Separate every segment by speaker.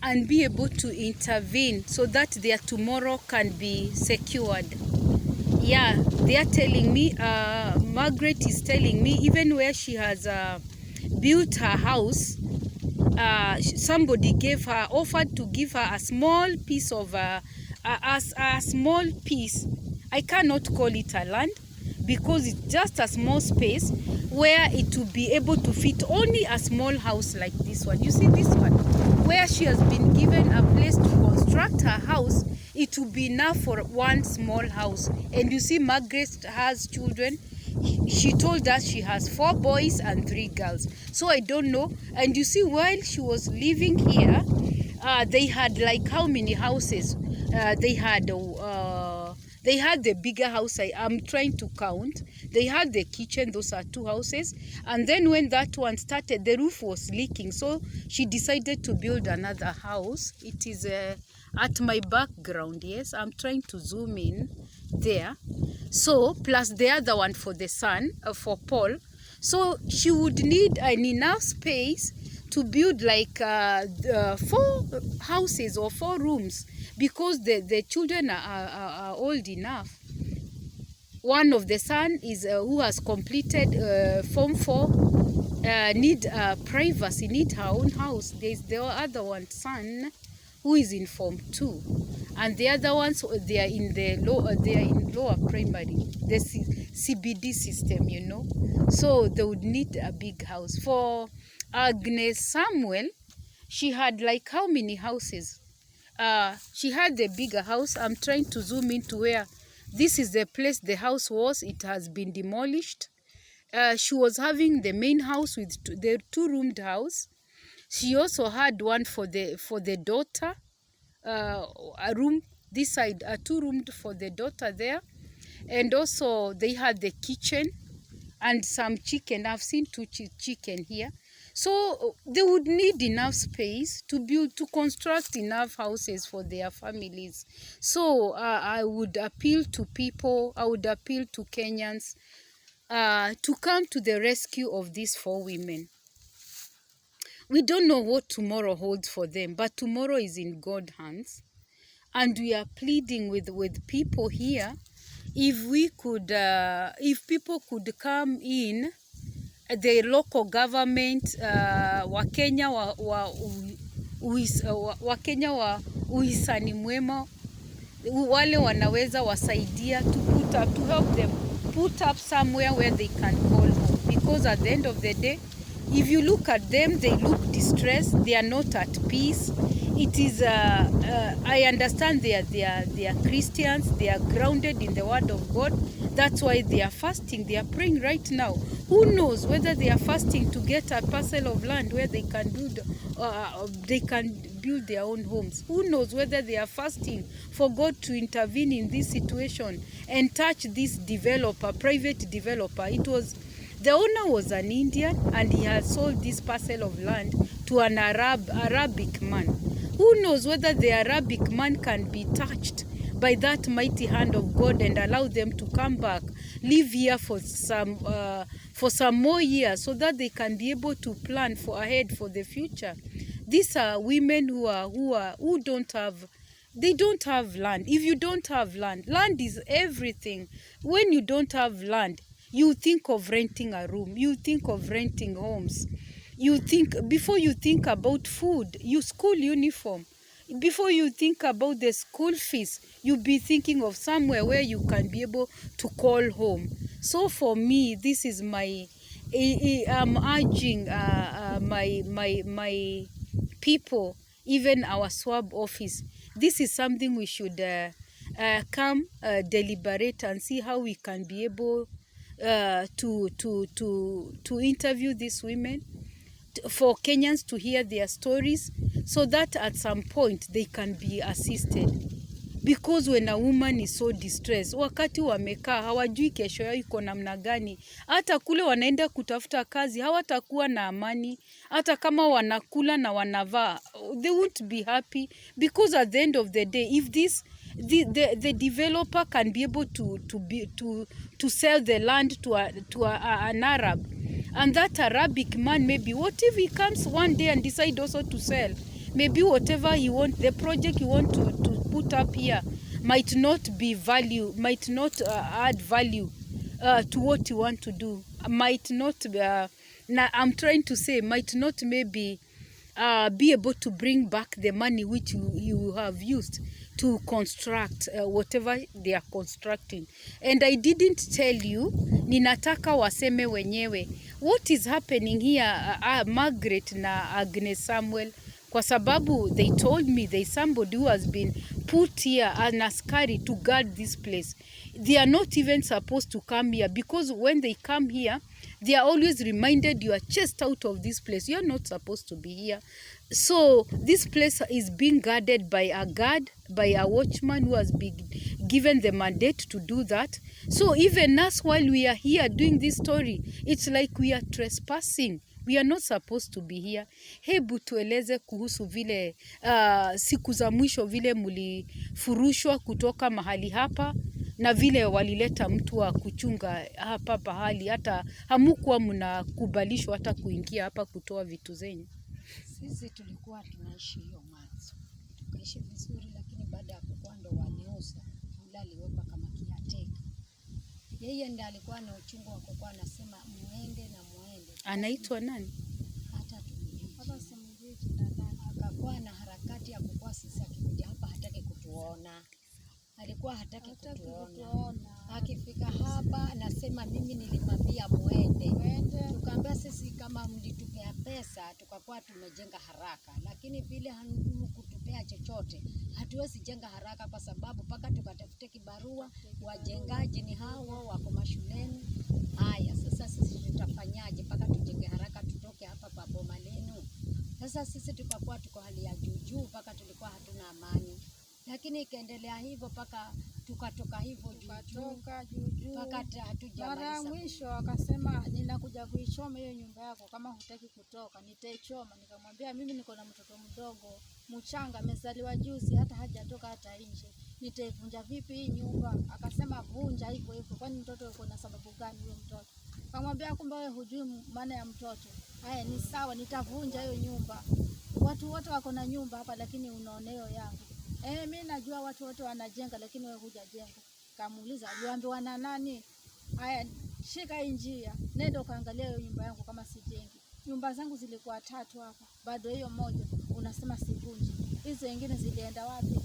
Speaker 1: and be able to intervene so that their tomorrow can be secured. Yeah, they are telling me, Margaret is telling me, even where she has built her house, somebody offered to give her a small piece of a small piece. I cannot call it a land because it's just a small space where it will be able to fit only a small house like this one. You see this one, where she has been given a place to construct her house, it will be enough for one small house. And you see, Margaret has children. She told us she has 4 boys and 3 girls. So I don't know. And you see, while she was living here, they had like how many houses? They had the bigger house. I'm trying to count. They had the kitchen. Those are 2 houses. And then when that one started, the roof was leaking. So she decided to build another house. It is at my background. Yes, I'm trying to zoom in there. So plus the other one for the son, for Paul. So she would need an enough space to build like 4 houses or 4 rooms, because the children are old enough. One of the son is who has completed Form 4, need privacy, need her own house. There's the other one son who is in Form 2, and the other ones, they are in the lower primary, the CBD system, you know. So they would need a big house. For Agnes Samuel, she had like how many houses? She had the bigger house. I'm trying to zoom into where this is the place the house was. It has been demolished. She was having the main house with the 2-roomed house. She also had one for the daughter, a room this side, a 2-roomed for the daughter there, and also they had the kitchen and some chicken. I've seen 2 chicken here. So they would need enough space to construct enough houses for their families. So I would appeal to people, I would appeal to Kenyans to come to the rescue of these 4 women. We don't know what tomorrow holds for them, but tomorrow is in God's hands. And we are pleading with people here, if we could, if people could come in, the local government, Wakenya wa uhisani mwema, wale wanaweza wasaidia to help them put up somewhere where they can call home. Because at the end of the day, if you look at them, they look distressed. They are not at peace. It is, I understand they are Christians. They are grounded in the Word of God. That's why they are fasting. They are praying right now. Who knows whether they are fasting to get a parcel of land where they can build their own homes. Who knows whether they are fasting for God to intervene in this situation and touch this developer, private developer. The owner was an Indian, and he had sold this parcel of land to an Arabic man. Who knows whether the Arabic man can be touched by that mighty hand of God and allow them to come back, live here for some more years, so that they can be able to plan ahead for the future. These are women who don't have. They don't have land. If you don't have land, land is everything. When you don't have land, you think of renting a room. You think of renting homes. You think, before you think about food, school uniform. Before you think about the school fees, you'll be thinking of somewhere where you can be able to call home. So for me, this is I'm urging my people, even our swab office. This is something we should come deliberate and see how we can be able to interview these women, for Kenyans to hear their stories, so that at some point they can be assisted. Because when a woman is so distressed, wakati wamekaa hawajui kesho yao iko namna gani, hata kule wanaenda kutafuta kazi hawatakuwa na amani, hata kama wanakula na wanavaa, they won't be happy. Because at the end of the day, if the developer can be able to sell the land to an Arab, and that Arabic man, maybe what if he comes one day and decide also to sell? maybe whatever you want, the project you want to put up here might not be value, might not add value to what you want to do, might not I'm trying to say might not maybe be able to bring back the money which you have used to construct whatever they are constructing. And I didn't tell you, ninataka waseme wenyewe what is happening here, Margaret na Agnes Samuel, kwa sababu they told me there is somebody who has been put here, an askari, to guard this place. They are not even supposed to come here, because when they come here, they are always reminded you are chased out of this place. You are not supposed to be here. So this place is being guarded by a guard, by a watchman who has been given the mandate to do that. So even us, while we are here doing this story, it's like we are trespassing. We are not supposed to be here. Hebu tueleze kuhusu vile siku za mwisho vile mlifurushwa kutoka mahali hapa, na vile walileta mtu wa kuchunga hapa pahali, hata hamukuwa mnakubalishwa hata kuingia hapa kutoa vitu zenyu.
Speaker 2: Sisi tulikuwa tunaishi hiyo mwanzo, tukaishi vizuri, lakini baada ya kukua ndo waniuza, yule aliwekwa kama kiateka. Yeye ndiye alikuwa na uchungu wa kukua, anasema muende na muende.
Speaker 1: Anaitwa nani?
Speaker 2: Hata simjui nani. Akakuwa na harakati ya kukua, sisi akikuja hapa hataki kutuona. Alikuwa hataki kutuona. Akifika hapa anasema mimi nilimwambia muende. Tukaambia sisi kama mlitupea pesa tukakuwa tumejenga haraka, lakini vile hamkutupea chochote hatuwezi jenga haraka, kwa sababu paka tukatafute kibarua, wajengaji ni hao wako mashuleni. Haya sasa sisi tutafanyaje paka tujenge haraka tutoke hapa kwa boma lenu? Sasa sisi tukakuwa tuko hali ya juu paka tulikuwa hatuna amani, lakini ikaendelea hivyo paka tukatoka hivyo juu paka hatujamaliza.
Speaker 3: Mara mwisho akasema ninakuja kuichoma hiyo nyumba yako, kama hutaki kutoka nitaichoma. Nikamwambia mimi niko na mtoto mdogo mchanga, amezaliwa juzi, hata hajatoka hata nje, nitaivunja vipi hii nyumba? Akasema vunja hivyo hivyo, kwani mtoto yuko na sababu gani huyo mtoto? Akamwambia kumbe wewe hujui maana ya mtoto. Haya ni sawa, nitavunja hiyo nyumba. Watu wote wako na nyumba hapa, lakini unaoneo yangu. Mimi najua watu wote wanajenga, lakini wewe hujajenga. Kamuuliza aliambiwa na nani? Haya, shika njia, nenda kaangalia hiyo nyumba yangu kama sijengi. Nyumba zangu zilikuwa 3 hapa, bado hiyo moja unasema sivunji. Hizo nyingine zilienda wapi?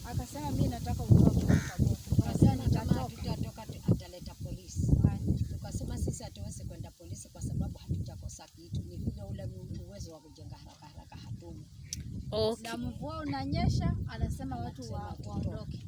Speaker 3: Akasema mimi nataka utoke hapa.
Speaker 2: Akasema tutatoka, ataleta polisi. Tukasema sisi hatuwezi kwenda polisi kwa sababu hatujakosa kitu, ni vile ule uwezo wa kujenga haraka hatuna.
Speaker 1: Okay.
Speaker 3: Na mvua unanyesha, anasema watu waondoke.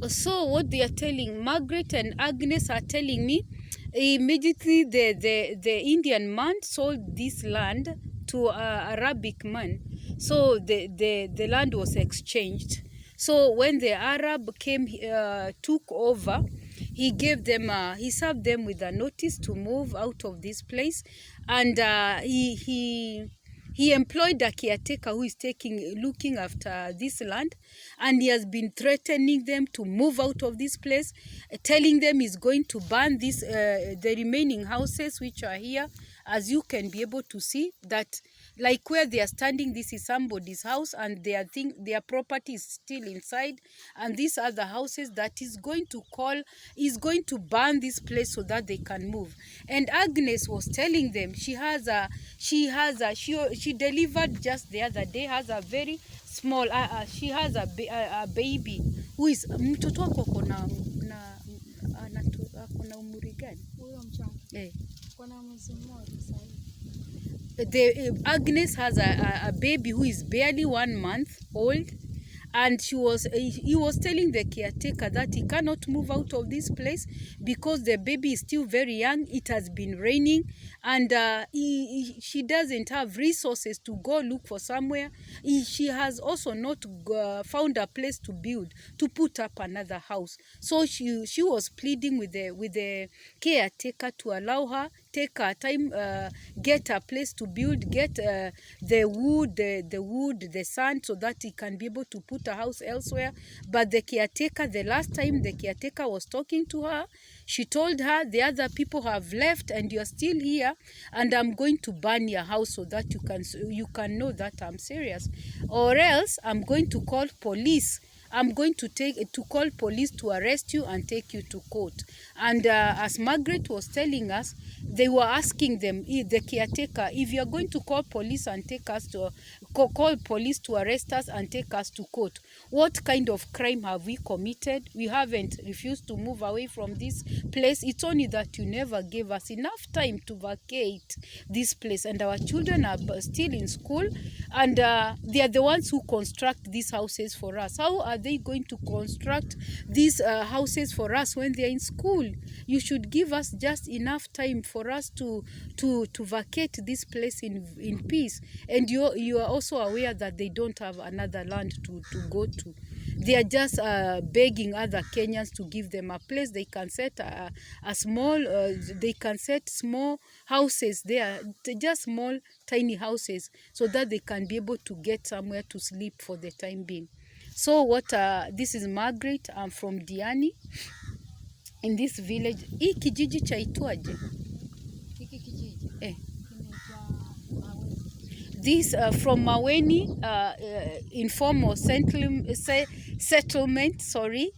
Speaker 1: So what they are telling, Margaret and Agnes are telling me, immediately the Indian man sold this land to an Arabic man. So the land was exchanged. So when the Arab came, took over, he gave them, he served them with a notice to move out of this place, and he employed a caretaker who is looking after this land, and he has been threatening them to move out of this place, telling them he's going to burn this, the remaining houses which are here. As you can be able to see that, like where they are standing, this is somebody's house, and their property is still inside, and these are the houses that is going to burn this place so that they can move. And Agnes was telling them she delivered just the other day, has a very small she has a baby who is mtoto wako kona umri gani
Speaker 3: Huyo mchanga kona mwezi mmoja sasa.
Speaker 1: Agnes has a baby who is barely 1 month old, and he was telling the caretaker that he cannot move out of this place because the baby is still very young. It has been raining, and she doesn't have resources to go look for somewhere. She has also not found a place to build, to put up another house. So she was pleading with the caretaker to allow her take our time, get a place to build, get the wood, the sand, so that he can be able to put a house elsewhere. But the caretaker, the last time the caretaker was talking to her, she told her the other people have left and you're still here, and I'm going to burn your house so that you can know that I'm serious, or else I'm going to call police. I'm going to call police to arrest you and take you to court. And as Margaret was telling us, they were asking them, the caretaker, if you're going to call police and take us to call police to arrest us and take us to court, what kind of crime have we committed? We haven't refused to move away from this place. It's only that you never gave us enough time to vacate this place, and our children are still in school, and they are the ones who construct these houses for us. How are they going to construct these houses for us when they are in school? You should give us just enough time for us to vacate this place in peace. And you are also aware that they don't have another land to go to. They are just begging other Kenyans to give them a place. They can set small houses there, just small tiny houses, so that they can be able to get somewhere to sleep for the time being. So this is Margaret. I'm from Diani, in this village. Hii kijiji chaitwaje?
Speaker 2: Hiki kijiji kinaitwa Maweni.
Speaker 1: This from Maweni, informal settlement. Sorry.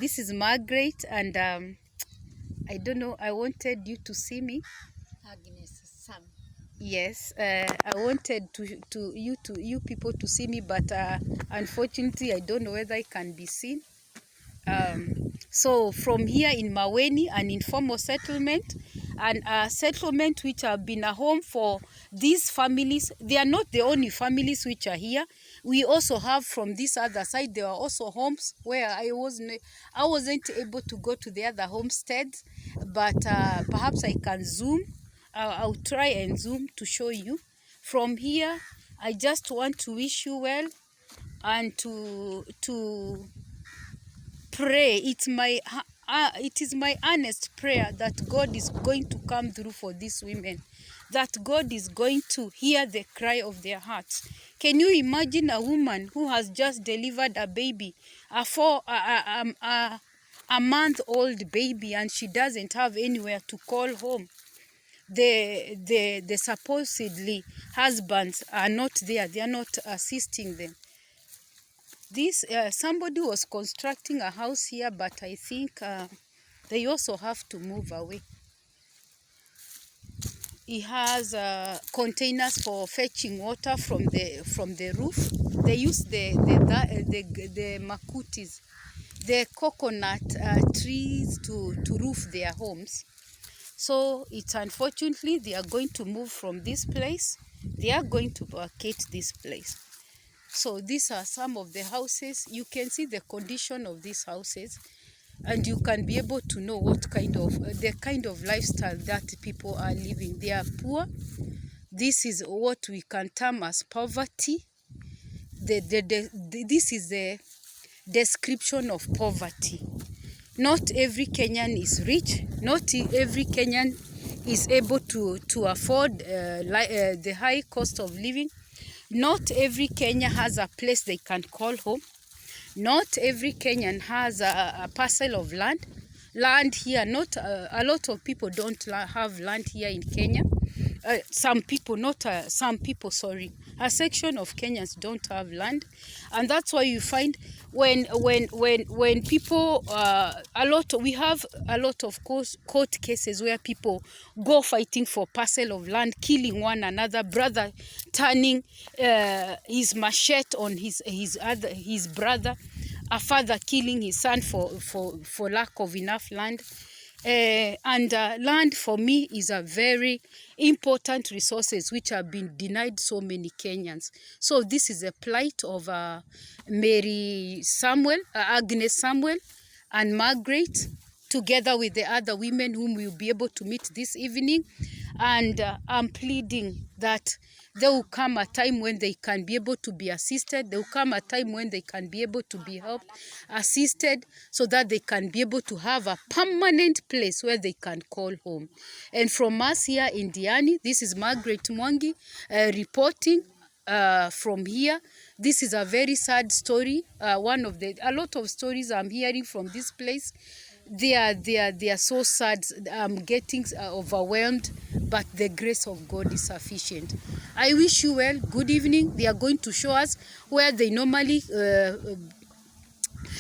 Speaker 1: This is Margaret, and I don't know. I wanted you to see me.
Speaker 2: Agnes Sam.
Speaker 1: Yes, I wanted you people to see me, but unfortunately, I don't know whether I can be seen. So from here in Maweni, an informal settlement, and a settlement which have been a home for these families. They are not the only families which are here. We also have from this other side, there are also homes where I wasn't able to go to the other homesteads, but perhaps I can zoom. I'll try and zoom to show you. From here, I just want to wish you well and to pray. It is my earnest prayer that God is going to come through for these women, that God is going to hear the cry of their hearts. Can you imagine a woman who has just delivered a baby, a month-old baby, and she doesn't have anywhere to call home? The supposedly husbands are not there. They are not assisting them. Somebody was constructing a house here, but I think they also have to move away. He has containers for fetching water from the roof. They use the makutis, the coconut trees to roof their homes. So it's unfortunately they are going to move from this place. They are going to vacate this place. So these are some of the houses. You can see the condition of these houses, and you can be able to know what kind of lifestyle that people are living. They are poor. This is what we can term as poverty. This is the description of poverty. Not every Kenyan is rich. Not every Kenyan is able to afford the high cost of living. Not every Kenyan has a place they can call home. Not every Kenyan has a parcel of land. Land here, not a lot of people don't have land here in Kenya. Some people, sorry. A section of Kenyans don't have land, and that's why you find when people we have a lot of court cases where people go fighting for parcel of land, killing one another, brother turning his machete on his brother, a father killing his son for lack of enough land. Land for me is a very important resources which have been denied so many Kenyans. So this is a plight of Agnes Samuel and Margaret. together with the other women whom we'll be able to meet this evening. And I'm pleading that there will come a time when they can be able to be assisted. There will come a time when they can be able to be helped, assisted, so that they can be able to have a permanent place where they can call home. And from us here in Diani, this is Margaret Mwangi reporting from here. This is a very sad story. A lot of stories I'm hearing from this place. They are so sad. I'm getting overwhelmed, but the grace of God is sufficient. I wish you well. Good evening. They are going to show us where they normally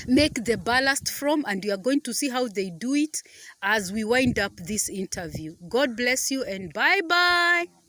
Speaker 1: make the ballast from, and we are going to see how they do it as we wind up this interview. God bless you and bye-bye.